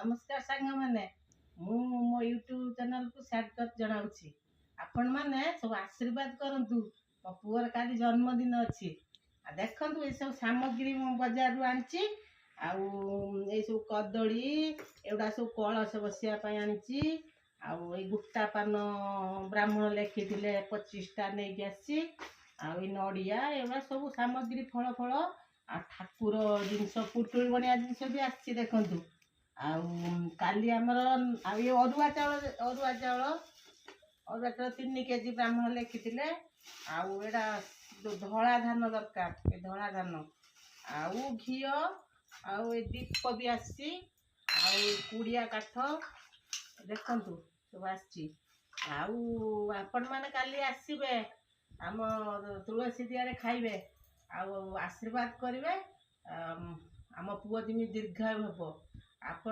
नमस्कार सांग मैंने मु मो यूट्यूब चैनल को स्वागत जनाऊँगी। आपण मैंने सब आशीर्वाद करंतु मो पुअर काली जन्मदिन अच्छी देखु ये सब सामग्री मो बाजार रू आनी आउ सब कदली एगुड़ा सब कलश बसापी आनी आउ गुट्टा पान ब्राह्मण लिखी 25टा नहीं आसी आ नड़िया एगुड़ा सब सामग्री फल फल आ ठाकुर जिनस पुटुल बनिया जिनस भी आसी देखु काली आमर अरुआ चाउल 3 केजी ब्राह्मण लिखी आउटा धला धान दरकार धला धान आउ घी आउ दीप भी आसी कुड़िया काठ देखु सब आपण मैंने काली आसबे आम तुलसी दिया खाइबे आशीर्वाद करेंगे आम पुओ जमी दीर्घायु हम। आपण